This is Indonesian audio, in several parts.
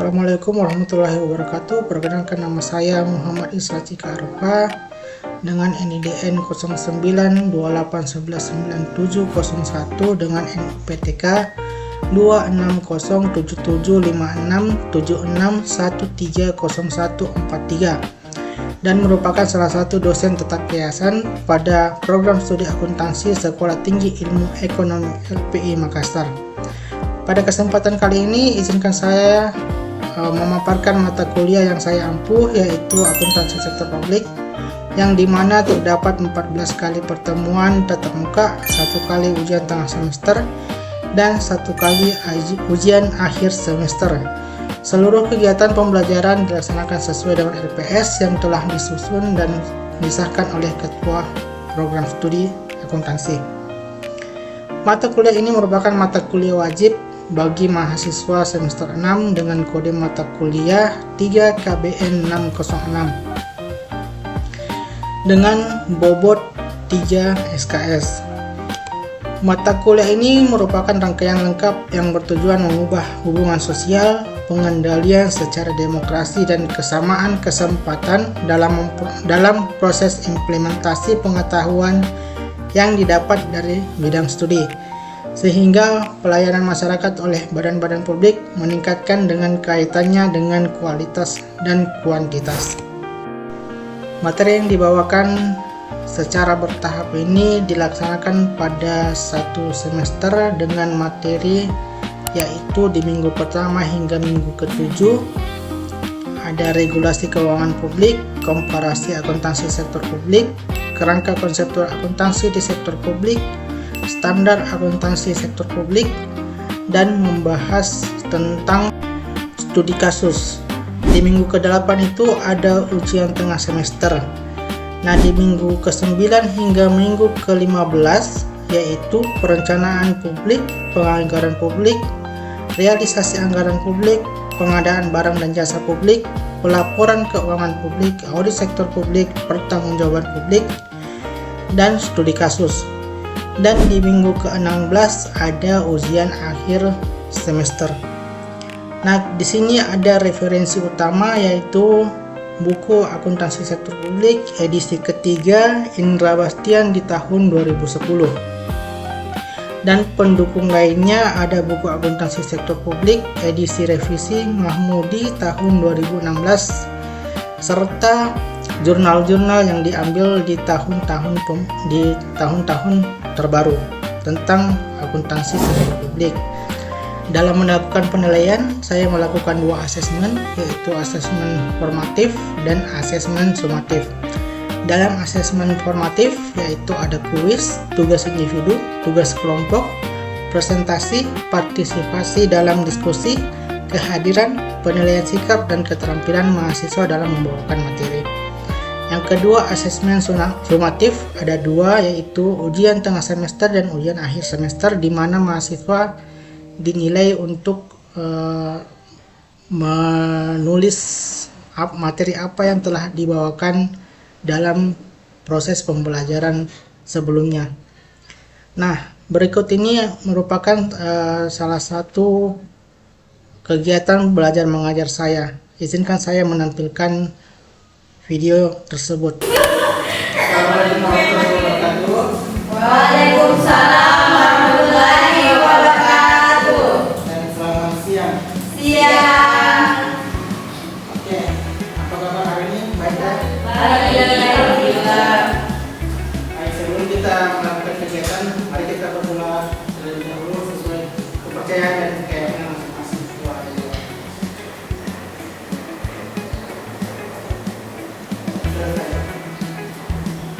Assalamualaikum warahmatullahi wabarakatuh. Perkenalkan, nama saya Muhammad Isra Cika Arfa dengan NIDN 0928119701 dengan NPTK 260705676130143 dan merupakan salah satu dosen tetap yayasan pada program studi akuntansi Sekolah Tinggi Ilmu Ekonomi LPI Makassar. Pada kesempatan kali ini izinkan saya memaparkan mata kuliah yang saya ampuh, yaitu akuntansi sektor publik, yang dimana terdapat 14 kali pertemuan tatap muka, 1 kali ujian tengah semester, dan 1 kali ujian akhir semester. Seluruh kegiatan pembelajaran dilaksanakan sesuai dengan RPS yang telah disusun dan disahkan oleh Ketua Program Studi Akuntansi. Mata kuliah ini merupakan mata kuliah wajib bagi mahasiswa semester 6 dengan kode mata kuliah 3KBN 606 dengan bobot 3 SKS. Mata kuliah ini merupakan rangkaian lengkap yang bertujuan mengubah hubungan sosial, pengendalian secara demokrasi, dan kesamaan kesempatan dalam proses implementasi pengetahuan yang didapat dari bidang studi, sehingga pelayanan masyarakat oleh badan-badan publik meningkatkan dengan kaitannya dengan kualitas dan kuantitas. Materi yang dibawakan secara bertahap ini dilaksanakan pada 1 semester dengan materi yaitu di minggu pertama hingga minggu ke-7 ada regulasi keuangan publik, komparasi akuntansi sektor publik, kerangka konseptual akuntansi di sektor publik, standar akuntansi sektor publik, dan membahas tentang studi kasus. Di minggu ke-8 itu ada ujian tengah semester. Nah, di minggu ke-9 hingga minggu ke-15 yaitu perencanaan publik, penganggaran publik, realisasi anggaran publik, pengadaan barang dan jasa publik, pelaporan keuangan publik, audit sektor publik, pertanggungjawaban publik, dan studi kasus. Dan di minggu ke-16 ada ujian akhir semester. Nah, di sini ada referensi utama yaitu buku akuntansi sektor publik edisi ketiga Indra Bastian di tahun 2010. Dan pendukung lainnya ada buku akuntansi sektor publik edisi revisi Mahmudi tahun 2016 serta jurnal-jurnal yang diambil di tahun-tahun terbaru tentang akuntansi sektor publik. Dalam melakukan penilaian, saya melakukan 2 asesmen, yaitu asesmen formatif dan asesmen sumatif. Dalam asesmen formatif yaitu ada kuis, tugas individu, tugas kelompok, presentasi, partisipasi dalam diskusi, kehadiran, penilaian sikap, dan keterampilan mahasiswa dalam membawakan materi. Yang kedua, asesmen sumatif ada 2, yaitu ujian tengah semester dan ujian akhir semester, di mana mahasiswa dinilai untuk menulis materi apa yang telah dibawakan dalam proses pembelajaran sebelumnya. Nah, berikut ini merupakan salah satu kegiatan belajar mengajar saya. Izinkan saya menampilkan video tersebut. Assalamualaikum warahmatullahi wabarakatuh. Waalaikumsalam warahmatullahi wabarakatuh. Dan selamat siang. Siang. Oke, apa kabar hari ini? Baik ya? Alhamdulillah. Baik, sebelum kita melakukan kegiatan, mari kita berdoa terlebih dahulu sesuai kepercayaan dan keyakinan masing-masing.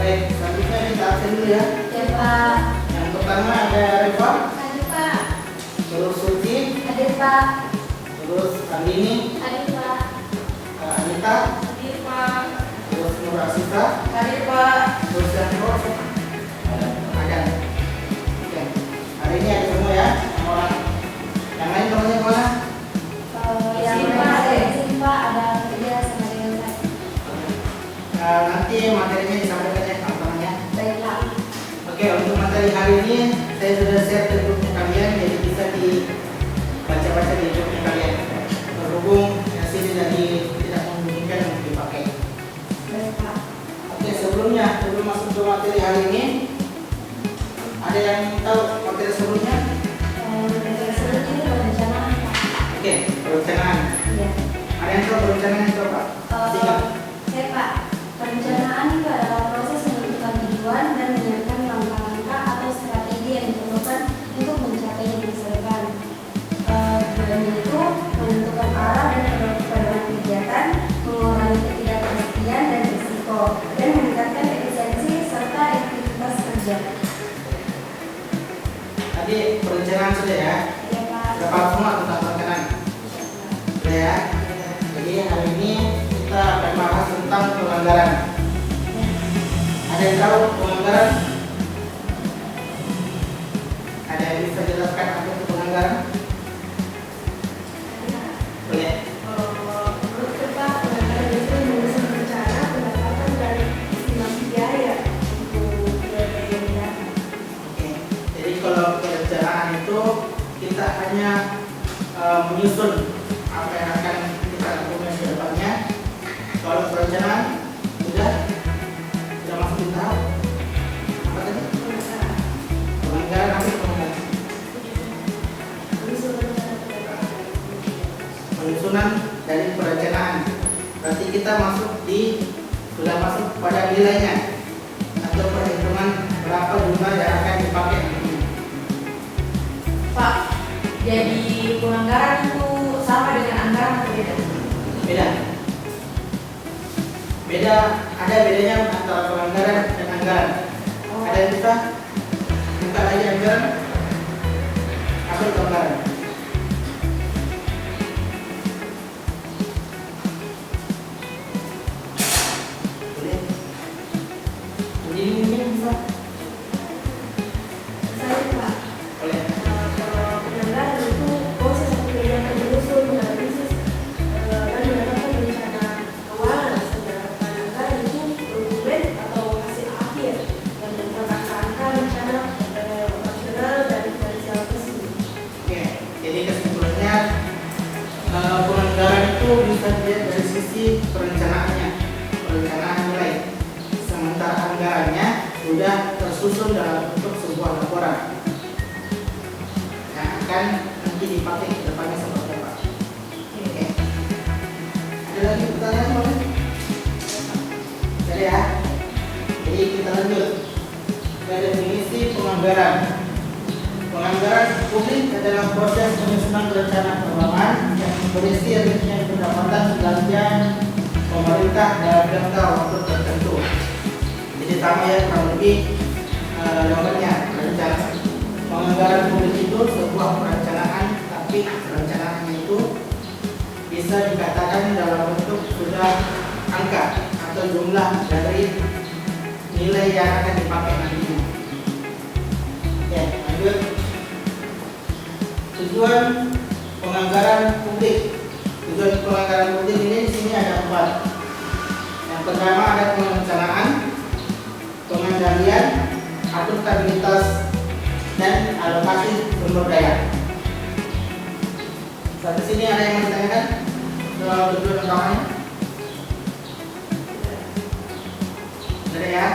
Baik, selanjutnya kita absen dulu ya. Ya Pak. Yang pertama ada Reva, Hadir Pak. terus Suci, Hadir Pak. terus Andini, Hadir Pak. Anita, Hadir Pak. terus Nur Asita, Hadir Pak. terus Yanto, ada. Oke, hari ini ada semua ya, orang. Yang lain temannya kemana? Yang Pak ada izin Pak, ada kerja sama dengan saya. Nanti materinya disampaikan ya kapan-kapan ya. Baik Pak. Oke, untuk materi hari ini saya sudah share ke grup kalian, jadi bisa dibaca-baca di grup kalian. Berhubung sebelumnya, sebelum masuk ke materi hari ini, ada yang tahu materi sebelumnya? Materi sebelumnya itu perencanaan. Oke, perencanaan. Iya. Ada yang tahu perencanaan itu apa? Singkat. Saya Pak, perencanaan itu adalah proses menentukan tujuan dan menyiapkan langkah-langkah atau strategi yang diperlukan untuk mencapai yang disesuaikan. Tujuannya itu menentukan arah dan pedoman kegiatan, mengurangi ketidakpastian dan risiko, dan meningkatkan efisiensi serta efektivitas kerja. Tadi perencanaan sudah ya? Iya Pak. Sudah paham semua tentang perencanaan? Sudah ya? Jadi hari ini kita akan bahas tentang penganggaran. Ada yang tahu penganggaran? Ada yang bisa jelaskan apa itu penganggaran? Boleh. Menurut kita, penganggaran itu menyusun rencana pendapatan dan estimasi biaya untuk biaya mendatang. Oke. Jadi kalau perencanaan itu kita hanya menyusun apa yang akan kita lakukan ke depannya. Kalau perencanaan sudah masuk di tahap apa tadi? Penganggaran apa itu penganggaran? Penyusunan dari perencanaan. Berarti kita sudah masuk pada nilainya atau perhitungan berapa jumlah yang akan dipakai. Pak, jadi penganggaran itu sama dengan anggaran atau beda? Beda. Beda, ada bedanya antara penganggaran dan anggaran. Ada yang bisa buka lagi anggaran? Apa itu anggaran? Boleh? Ini bisa? Saya Pak, Boleh. kalau penganggaran itu proses kegiatan menyusun analisis dan menetapkan rencana keuangan. Sedangkan anggaran itu dokumen atau hasil akhir yang merupakan angka rencana operasional dan finansial tersebut. Oke, jadi kesimpulannya penganggaran itu bisa dilihat dari sisi perencanaannya, perencanaan nilai. Sementara anggarannya sudah tersusun dalam bentuk sebuah laporan yang akan nanti dipakai ke depannya seperti apa. Oke. Ada lagi pertanyaan boleh? Ada ya. Jadi kita lanjut ke definisi penganggaran. Penganggaran publik adalah proses penyusunan rencana keuangan yang berisi rincian pendapatan belanja pemerintah dalam jangka waktu tertentu. Jadi sama ya kurang lebih jawabannya rencana. Penganggaran publik itu sebuah perencanaan, tapi perencanaannya itu bisa dikatakan dalam bentuk sudah angka atau jumlah dari nilai yang akan dipakai nantinya. Oke, lanjut. Tujuan penganggaran publik. Tujuan penganggaran publik ini di sini ada 4. Yang pertama ada perencanaan, pengendalian, akuntabilitas, dan alokasi sumber daya. Sampai sini ada yang mau ditanyakan soal tujuan utamanya? Ada ya?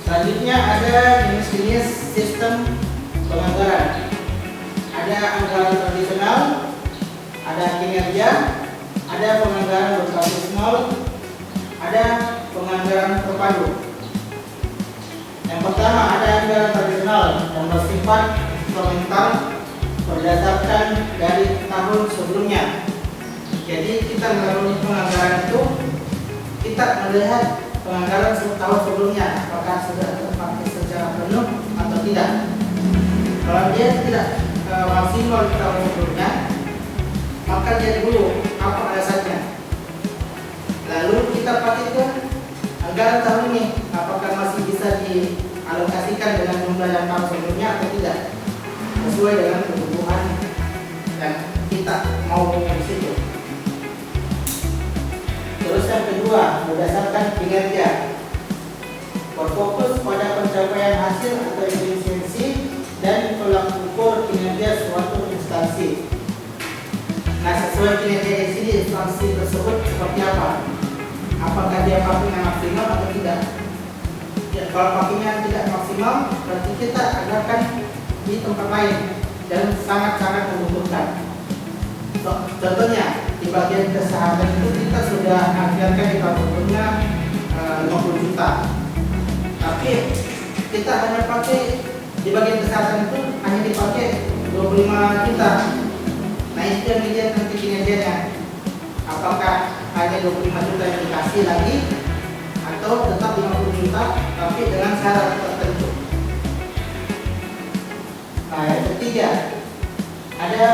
Selanjutnya ada jenis-jenis sistem penganggaran. Ada anggaran tradisional, ada kinerja, ada penganggaran berbasis nol, ada penganggaran terpadu. Yang pertama ada anggaran tradisional yang bersifat instrumental berdasarkan dari tahun sebelumnya. Jadi kita melalui penganggaran itu kita melihat penganggaran tahun sebelumnya apakah sudah terpakai secara penuh atau tidak. Kalau dia tidak maksimal di tahun sebelumnya, maka dia dulu apa alasannya. Lalu kita pakai ke anggaran tahun ini, apakah masih bisa dialokasikan dengan jumlah yang tahun sebelumnya atau tidak, sesuai dengan kebutuhan dan kita mau di situ. Terus yang kedua, berdasarkan kinerja, berfokus pada pencapaian hasil atau efisiensi dan tolak ukur kinerja suatu instansi. Nah, sesuai kinerja di sini sanksi tersebut seperti apa? Apakah dia vaksinnya maksimal atau tidak? Ya, kalau vaksinnya tidak maksimal, berarti kita adakan di tempat lain dan sangat-sangat membutuhkan. Contohnya di bagian kesehatan itu kita sudah anggarkan di tahunnya 50 juta, tapi kita hanya pakai di bagian kesehatan itu hanya dipakai 25 juta. Nah itu yang dilihat nanti kinerjanya, apakah hanya 25 juta yang dikasih lagi atau tetap 50 juta tapi dengan syarat tertentu. Nah yang ketiga, ada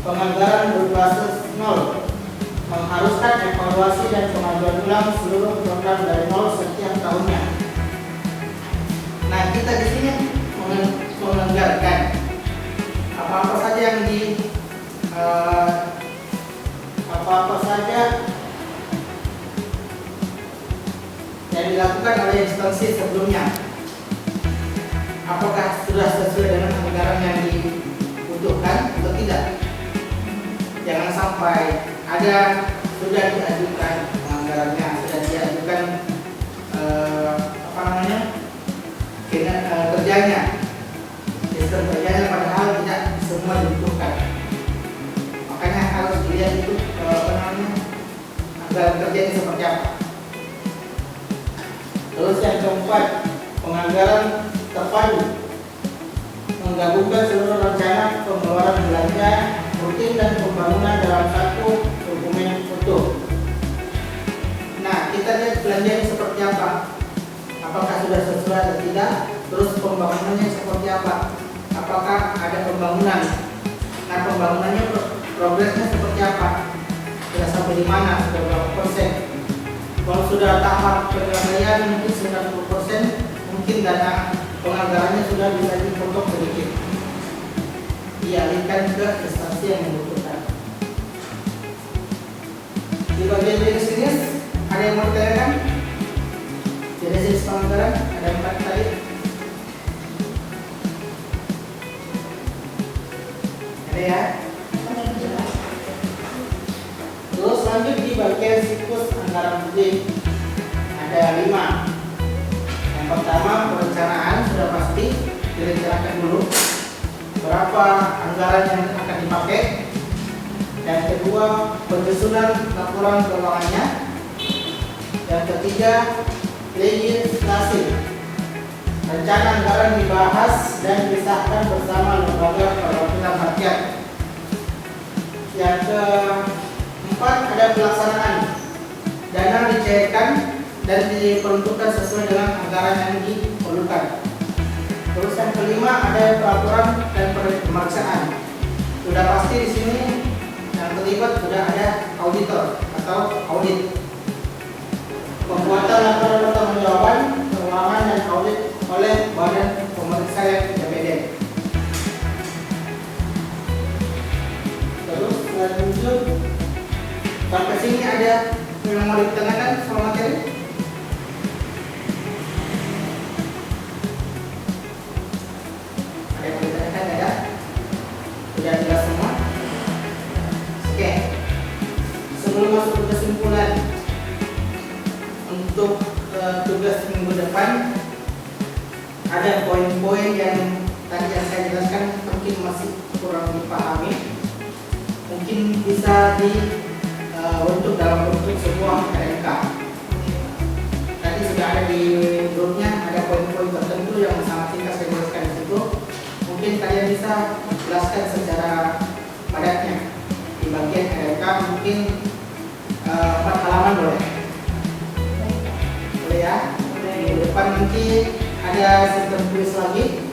penganggaran berbasis nol, mengharuskan evaluasi dan pengajuan ulang seluruh program dari nol setiap tahunnya. Nah kita di sini menganggarkan apa-apa saja yang yang dilakukan oleh instansi sebelumnya. Apakah sudah sesuai dengan anggaran yang dibutuhkan atau tidak? Jangan sampai ada sudah diajukan anggarannya, sudah diajukan kerjanya, sistem kerjanya, padahal tidak semua dibutuhkan. Makanya harus dilihat itu anggaran kerjanya seperti apa. Terus yang keempat, penganggaran terpadu, menggabungkan seluruh rencana pengeluaran belanja rutin dan pembangunan dalam satu dokumen utuh. Nah, kita lihat belanjanya seperti apa, apakah sudah sesuai atau tidak. Terus pembangunannya seperti apa, apakah ada pembangunan. Nah, pembangunannya progresnya seperti apa, sudah sampai di mana, sudah berapa persen. Kalau sudah tahap penyelesaian mungkin 90%, mungkin dana penganggarannya sudah bisa dipotong sedikit, dialihkan ke instansi yang membutuhkan. Di bagian jenis ada yang mau ditanyakan? Jenis penganggaran ada 4 tadi. Ada ya? Terus lanjut di bagian siklus anggaran publik ada 5. Yang pertama, perencanaan sudah pasti direncanakan dulu berapa anggaran yang akan dipakai. Yang kedua, penyusunan laporan keuangannya. Yang ketiga, legislasi, rencana anggaran dibahas dan disahkan bersama lembaga perwakilan rakyat. Yang keempat, ada pelaksanaan, dana dicairkan dan diperuntukkan sesuai dengan anggaran yang diperlukan. Terus yang kelima, ada peraturan dan pemeriksaan. Sudah pasti di sini yang terlibat sudah ada auditor atau audit. Pembuatan laporan pertanggungjawaban keuangan dan audit oleh badan pemeriksa yang independen. Terus lanjut sampai sini ada yang mau ditanyakan soal materi? Ada yang mau ditanyakan? Ada? Sudah jelas semua? Oke. Sebelum masuk ke kesimpulan untuk tugas minggu depan, ada poin-poin yang tadi yang saya jelaskan mungkin masih kurang dipahami, mungkin bisa untuk dalam bentuk sebuah RMK. Tadi sudah ada di grupnya, ada poin-poin tertentu yang sangat singkat saya jelaskan di situ. Mungkin kalian bisa jelaskan secara padatnya di bagian RMK, mungkin 4 halaman boleh. Ya, di depan nanti ada sistem kuis lagi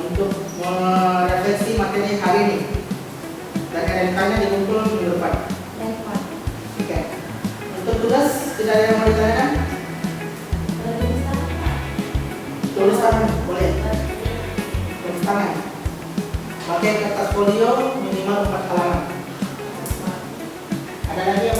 untuk merefleksi materi hari ini, dan RMK-nya dikumpul minggu depan. Oke. Untuk tugas tidak ada yang mau ditanyakan? Tulis tangan boleh. Tulis tangan. Pakai kertas folio minimal 4 halaman. Ada lagi